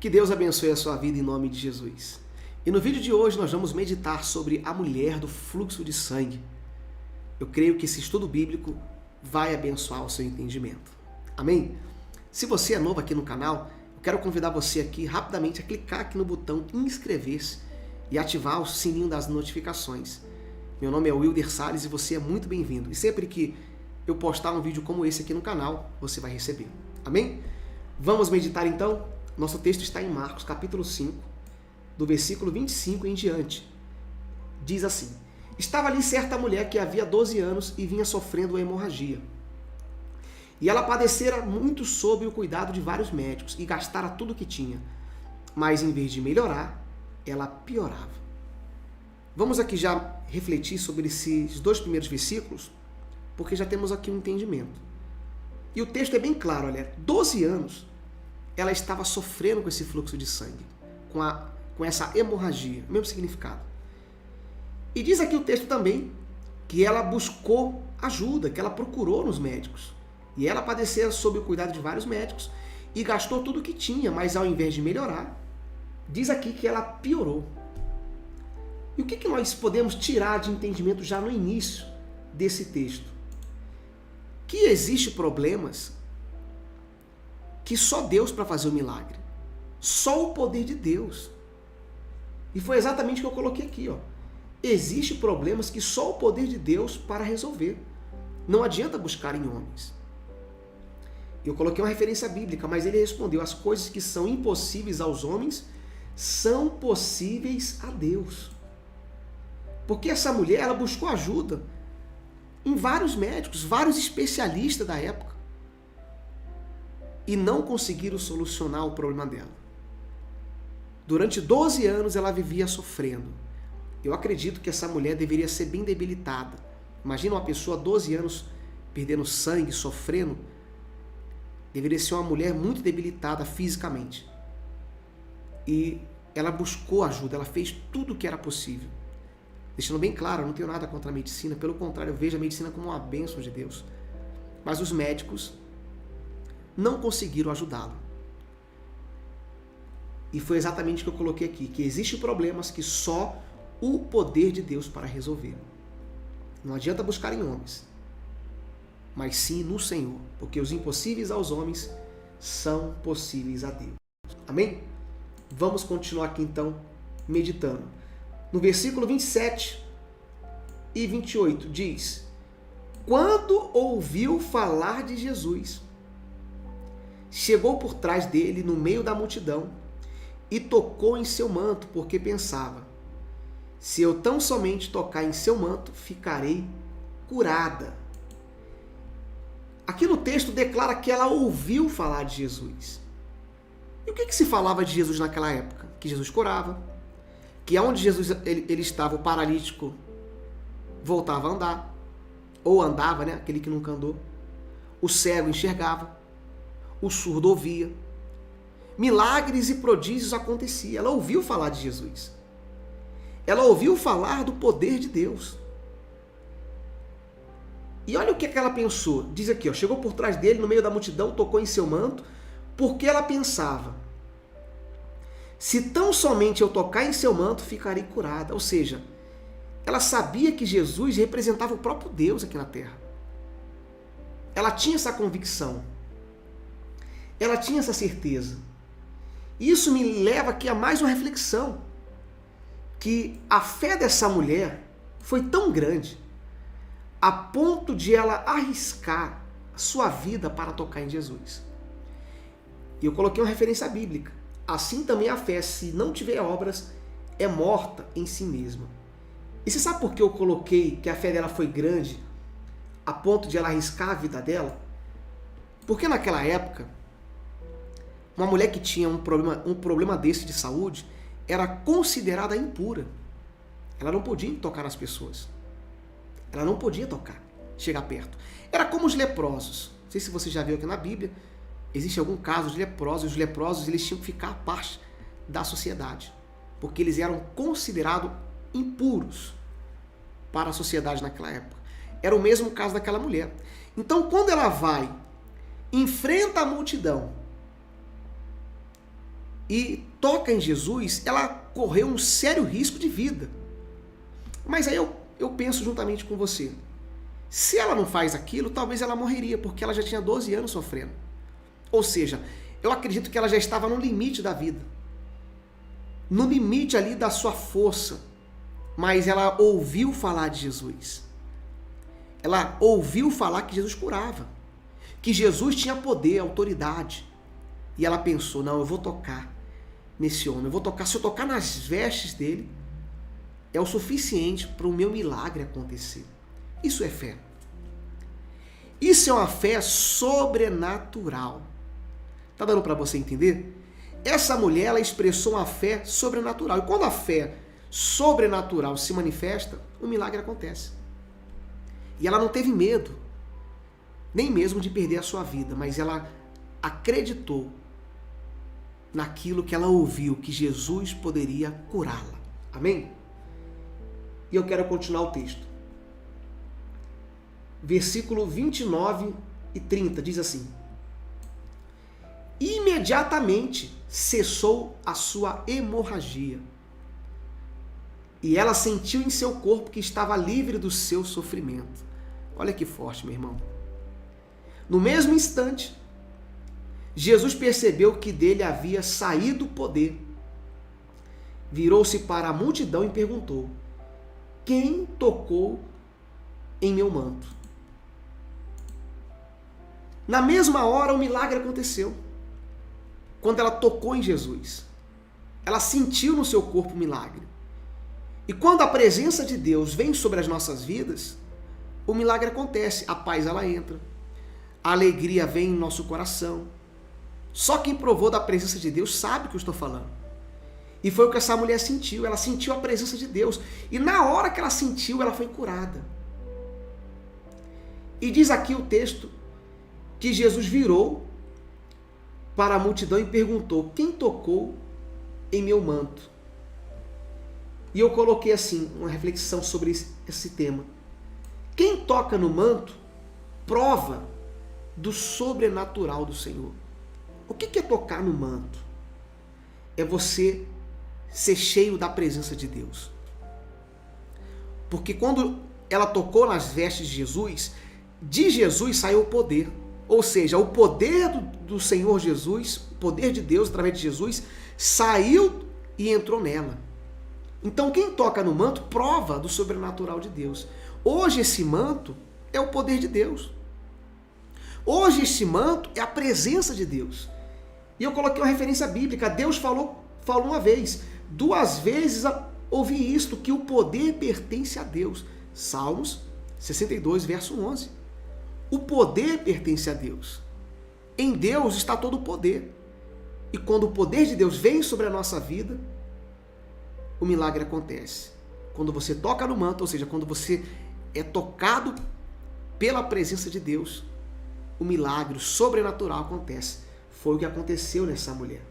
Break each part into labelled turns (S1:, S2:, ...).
S1: Que Deus abençoe a sua vida em nome de Jesus. E no vídeo de hoje nós vamos meditar sobre a mulher do fluxo de sangue. Eu creio que esse estudo bíblico vai abençoar o seu entendimento. Amém? Se você é novo aqui no canal, eu quero convidar você aqui rapidamente a clicar aqui no botão inscrever-se e ativar o sininho das notificações. Meu nome é Wilder Salles e você é muito bem-vindo. E sempre que eu postar um vídeo como esse aqui no canal, você vai receber. Amém? Vamos meditar então? Nosso texto está em Marcos, capítulo 5, do versículo 25 em diante. Diz assim: Estava ali certa mulher que havia 12 anos e vinha sofrendo uma hemorragia. E ela padecera muito sob o cuidado de vários médicos e gastara tudo o que tinha. Mas em vez de melhorar, ela piorava. Vamos aqui já refletir sobre esses dois primeiros versículos, porque já temos aqui um entendimento. E o texto é bem claro, olha, 12 anos ela estava sofrendo com esse fluxo de sangue, com essa hemorragia, mesmo significado. E diz aqui o texto também que ela buscou ajuda, que ela procurou nos médicos. E ela padecia sob o cuidado de vários médicos e gastou tudo o que tinha, mas ao invés de melhorar, diz aqui que ela piorou. E o que nós podemos tirar de entendimento já no início desse texto? Que existem problemas que só Deus para fazer o milagre. Só o poder de Deus. E foi exatamente o que eu coloquei aqui. Existem problemas que só o poder de Deus para resolver. Não adianta buscar em homens. Eu coloquei uma referência bíblica, mas ele respondeu: as coisas que são impossíveis aos homens são possíveis a Deus. Porque essa mulher, ela buscou ajuda em vários médicos, vários especialistas da época, e não conseguiram solucionar o problema dela. Durante 12 anos ela vivia sofrendo. Eu acredito que essa mulher deveria ser bem debilitada. Imagina uma pessoa 12 anos perdendo sangue, sofrendo. Deveria ser uma mulher muito debilitada fisicamente. E ela buscou ajuda, ela fez tudo o que era possível. Deixando bem claro, eu não tenho nada contra a medicina, pelo contrário, eu vejo a medicina como uma bênção de Deus. Mas os médicos não conseguiram ajudá-la. E foi exatamente o que eu coloquei aqui, que existem problemas que só o poder de Deus para resolver. Não adianta buscar em homens, mas sim no Senhor, porque os impossíveis aos homens são possíveis a Deus. Amém? Vamos continuar aqui então, meditando. No versículo 27 e 28 diz: Quando ouviu falar de Jesus, chegou por trás dele no meio da multidão e tocou em seu manto, porque pensava: se eu tão somente tocar em seu manto, ficarei curada. Aqui no texto declara que ela ouviu falar de Jesus. E o que se falava de Jesus naquela época? Que Jesus curava, que aonde Jesus ele estava, o paralítico voltava a andar, ou andava, né? Aquele que nunca andou. O cego enxergava, o surdo ouvia. Milagres e prodígios aconteciam. Ela ouviu falar de Jesus. Ela ouviu falar do poder de Deus. E olha o que ela pensou. Diz aqui, chegou por trás dele, no meio da multidão, tocou em seu manto, porque ela pensava: se tão somente eu tocar em seu manto, ficarei curada. Ou seja, ela sabia que Jesus representava o próprio Deus aqui na terra. Ela tinha essa convicção. Ela tinha essa certeza. Isso me leva aqui a mais uma reflexão, que a fé dessa mulher foi tão grande, a ponto de ela arriscar a sua vida para tocar em Jesus. E eu coloquei uma referência bíblica. Assim também a fé, se não tiver obras, é morta em si mesma. E você sabe por que eu coloquei que a fé dela foi grande, a ponto de ela arriscar a vida dela? Porque naquela época, uma mulher que tinha um problema desse de saúde era considerada impura. Ela não podia tocar nas pessoas. Ela não podia tocar, chegar perto. Era como os leprosos. Não sei se você já viu aqui na Bíblia, existe algum caso de leprosos. Os leprosos eles tinham que ficar à parte da sociedade, porque eles eram considerados impuros para a sociedade naquela época. Era o mesmo caso daquela mulher. Então, quando ela vai, enfrenta a multidão, e toca em Jesus, ela correu um sério risco de vida. Mas aí eu penso juntamente com você, se ela não faz aquilo, talvez ela morreria, porque ela já tinha 12 anos sofrendo. Ou seja, eu acredito que ela já estava no limite da vida, no limite ali da sua força, mas ela ouviu falar de Jesus. Ela ouviu falar que Jesus curava, que Jesus tinha poder, autoridade. E ela pensou, não, eu vou tocar nesse homem, se eu tocar nas vestes dele, é o suficiente para o meu milagre acontecer. Isso é fé. Isso é uma fé sobrenatural. Tá dando para você entender? Essa mulher, ela expressou uma fé sobrenatural. E quando a fé sobrenatural se manifesta, o milagre acontece. E ela não teve medo, nem mesmo de perder a sua vida, mas ela acreditou naquilo que ela ouviu, que Jesus poderia curá-la. Amém? E eu quero continuar o texto. Versículo 29 e 30 diz assim: imediatamente cessou a sua hemorragia, e ela sentiu em seu corpo que estava livre do seu sofrimento. Olha que forte, meu irmão. No mesmo instante, Jesus percebeu que dele havia saído o poder. Virou-se para a multidão e perguntou: quem tocou em meu manto? Na mesma hora, o milagre aconteceu. Quando ela tocou em Jesus, ela sentiu no seu corpo o milagre. E quando a presença de Deus vem sobre as nossas vidas, o milagre acontece, a paz ela entra, a alegria vem em nosso coração. Só quem provou da presença de Deus sabe o que eu estou falando. E foi o que essa mulher sentiu, ela sentiu a presença de Deus. E na hora que ela sentiu, ela foi curada. E diz aqui o texto que Jesus virou para a multidão e perguntou: quem tocou em meu manto? E eu coloquei assim, uma reflexão sobre esse tema. Quem toca no manto prova do sobrenatural do Senhor. O que é tocar no manto? É você ser cheio da presença de Deus. Porque quando ela tocou nas vestes de Jesus saiu o poder. Ou seja, o poder do Senhor Jesus, o poder de Deus através de Jesus, saiu e entrou nela. Então quem toca no manto prova do sobrenatural de Deus. Hoje esse manto é o poder de Deus. Hoje esse manto é a presença de Deus. E eu coloquei uma referência bíblica. Deus falou uma vez, 2 vezes ouvi isto, que o poder pertence a Deus. Salmos 62, verso 11. O poder pertence a Deus. Em Deus está todo o poder. E quando o poder de Deus vem sobre a nossa vida, o milagre acontece. Quando você toca no manto, ou seja, quando você é tocado pela presença de Deus, o milagre, o sobrenatural acontece. Foi o que aconteceu nessa mulher.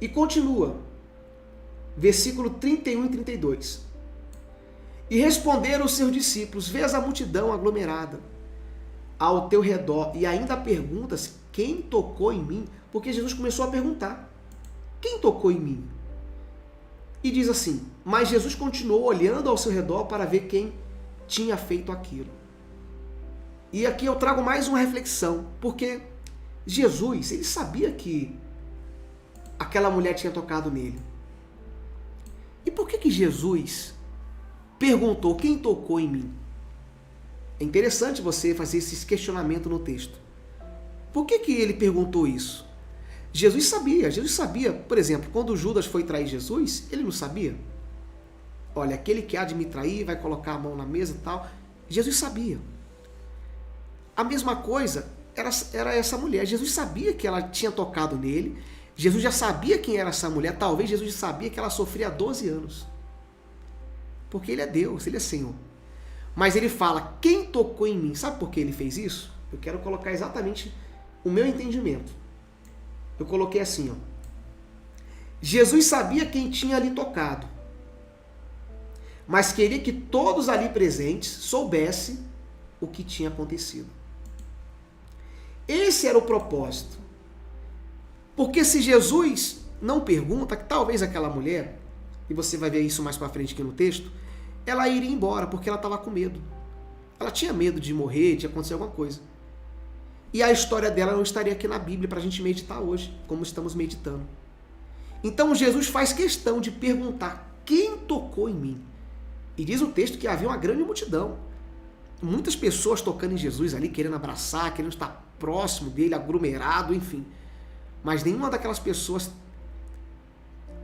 S1: E continua, versículo 31 e 32. E responderam os seus discípulos: vês a multidão aglomerada ao teu redor e ainda perguntas: quem tocou em mim? Porque Jesus começou a perguntar: quem tocou em mim? E diz assim: mas Jesus continuou olhando ao seu redor para ver quem tinha feito aquilo. E aqui eu trago mais uma reflexão, porque Jesus, ele sabia que aquela mulher tinha tocado nele. E por que Jesus perguntou: quem tocou em mim? É interessante você fazer esse questionamento no texto. Por que ele perguntou isso? Jesus sabia, por exemplo, quando Judas foi trair Jesus, ele não sabia? Olha, aquele que há de me trair vai colocar a mão na mesa e tal. Jesus sabia. A mesma coisa era essa mulher. Jesus sabia que ela tinha tocado nele. Jesus já sabia quem era essa mulher. Talvez Jesus já sabia que ela sofria há 12 anos. Porque ele é Deus, ele é Senhor. Mas ele fala: quem tocou em mim? Sabe por que ele fez isso? Eu quero colocar exatamente o meu entendimento. Eu coloquei assim, ó. Jesus sabia quem tinha ali tocado, mas queria que todos ali presentes soubessem o que tinha acontecido. Esse era o propósito. Porque se Jesus não pergunta, talvez aquela mulher, e você vai ver isso mais para frente aqui no texto, ela iria embora porque ela estava com medo. Ela tinha medo de morrer, de acontecer alguma coisa. E a história dela não estaria aqui na Bíblia para a gente meditar hoje, como estamos meditando. Então Jesus faz questão de perguntar: quem tocou em mim? E diz o texto que havia uma grande multidão. Muitas pessoas tocando em Jesus ali, querendo abraçar, querendo estar próximo dele, aglomerado, enfim. Mas nenhuma daquelas pessoas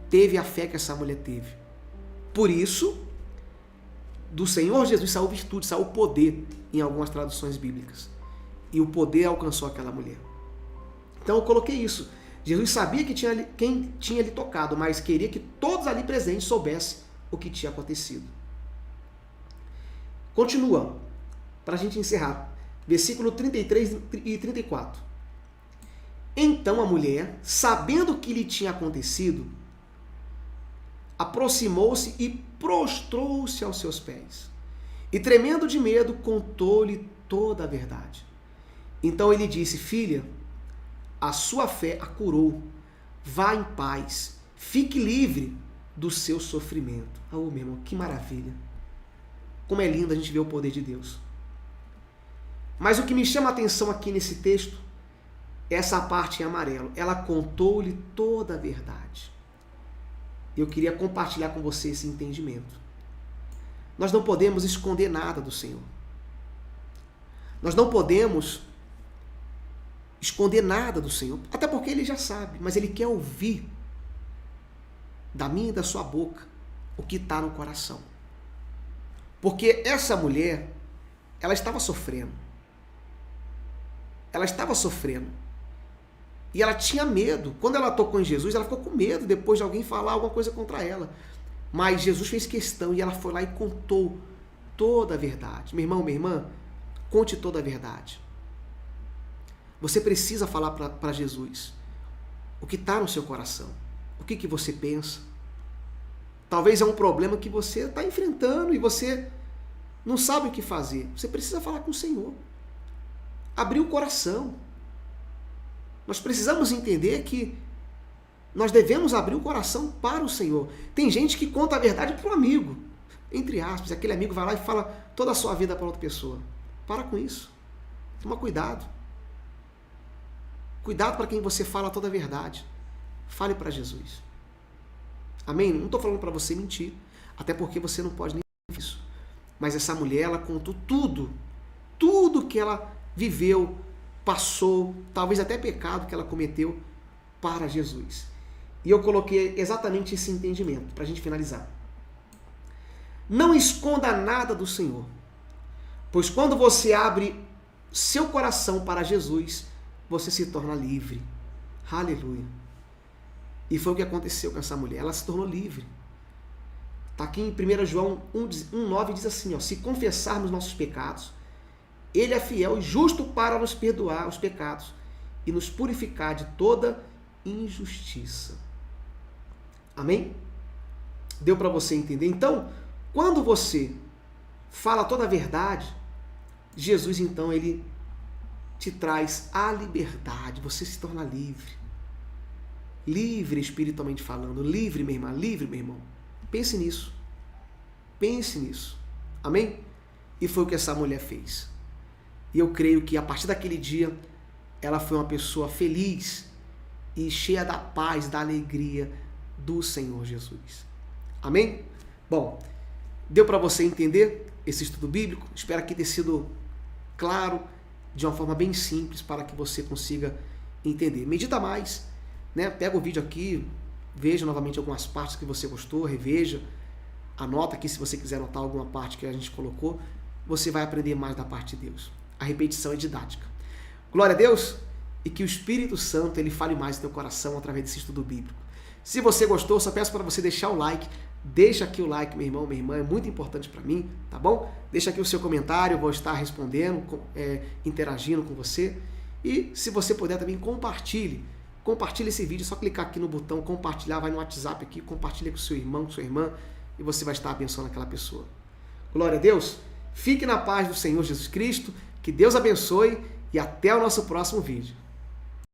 S1: teve a fé que essa mulher teve. Por isso, do Senhor Jesus saiu virtude, saiu poder em algumas traduções bíblicas. E o poder alcançou aquela mulher. Então eu coloquei isso. Jesus sabia que quem tinha lhe tocado, mas queria que todos ali presentes soubessem o que tinha acontecido. Continua, para a gente encerrar. Versículo 33 e 34. Então a mulher, sabendo o que lhe tinha acontecido, aproximou-se e prostrou-se aos seus pés. E tremendo de medo, contou-lhe toda a verdade. Então ele disse: filha, a sua fé a curou. Vá em paz. Fique livre do seu sofrimento. Oh, meu irmão, que maravilha. Como é lindo a gente ver o poder de Deus. Mas o que me chama a atenção aqui nesse texto é essa parte em amarelo. Ela contou-lhe toda a verdade. Eu queria compartilhar com você esse entendimento. Nós não podemos esconder nada do Senhor. Nós não podemos esconder nada do Senhor, até porque Ele já sabe, mas Ele quer ouvir da minha e da sua boca o que está no coração. Porque essa mulher, ela estava sofrendo. Ela estava sofrendo. E ela tinha medo. Quando ela tocou em Jesus, ela ficou com medo depois de alguém falar alguma coisa contra ela. Mas Jesus fez questão e ela foi lá e contou toda a verdade. Meu irmão, minha irmã, conte toda a verdade. Você precisa falar para Jesus o que está no seu coração. O que você pensa. Talvez é um problema que você está enfrentando e você não sabe o que fazer. Você precisa falar com o Senhor. Abrir o coração. Nós precisamos entender que nós devemos abrir o coração para o Senhor. Tem gente que conta a verdade para um amigo, entre aspas. Aquele amigo vai lá e fala toda a sua vida para outra pessoa. Para com isso. Toma cuidado. Cuidado para quem você fala toda a verdade. Fale para Jesus. Amém? Não estou falando para você mentir. Até porque você não pode nem fazer isso. Mas essa mulher, ela contou tudo. Tudo que ela viveu, passou, talvez até pecado que ela cometeu para Jesus. E eu coloquei exatamente esse entendimento para a gente finalizar. Não esconda nada do Senhor. Pois quando você abre seu coração para Jesus, você se torna livre. Aleluia. E foi o que aconteceu com essa mulher. Ela se tornou livre. Está aqui em 1 João 1,9 diz assim, ó, se confessarmos nossos pecados, Ele é fiel e justo para nos perdoar os pecados e nos purificar de toda injustiça. Amém? Deu para você entender? Então, quando você fala toda a verdade, Jesus, então, Ele te traz a liberdade, você se torna livre. Livre espiritualmente falando, livre, minha irmã, livre, meu irmão. Pense nisso. Pense nisso. Amém? E foi o que essa mulher fez. E eu creio que a partir daquele dia, ela foi uma pessoa feliz e cheia da paz, da alegria do Senhor Jesus. Amém? Bom, deu para você entender esse estudo bíblico? Espero que tenha sido claro, de uma forma bem simples, para que você consiga entender. Medita mais, né? Pega o vídeo aqui, veja novamente algumas partes que você gostou, reveja, anota aqui se você quiser anotar alguma parte que a gente colocou, você vai aprender mais da parte de Deus. A repetição é didática. Glória a Deus e que o Espírito Santo ele fale mais no teu coração através desse estudo bíblico. Se você gostou, só peço para você deixar o like. Deixa aqui o like, meu irmão, minha irmã, é muito importante para mim, tá bom? Deixa aqui o seu comentário, eu vou estar respondendo, interagindo com você. E se você puder também, compartilhe esse vídeo, é só clicar aqui no botão compartilhar, vai no WhatsApp aqui, compartilha com seu irmão, com sua irmã, e você vai estar abençoando aquela pessoa. Glória a Deus, fique na paz do Senhor Jesus Cristo, que Deus abençoe e até o nosso próximo vídeo.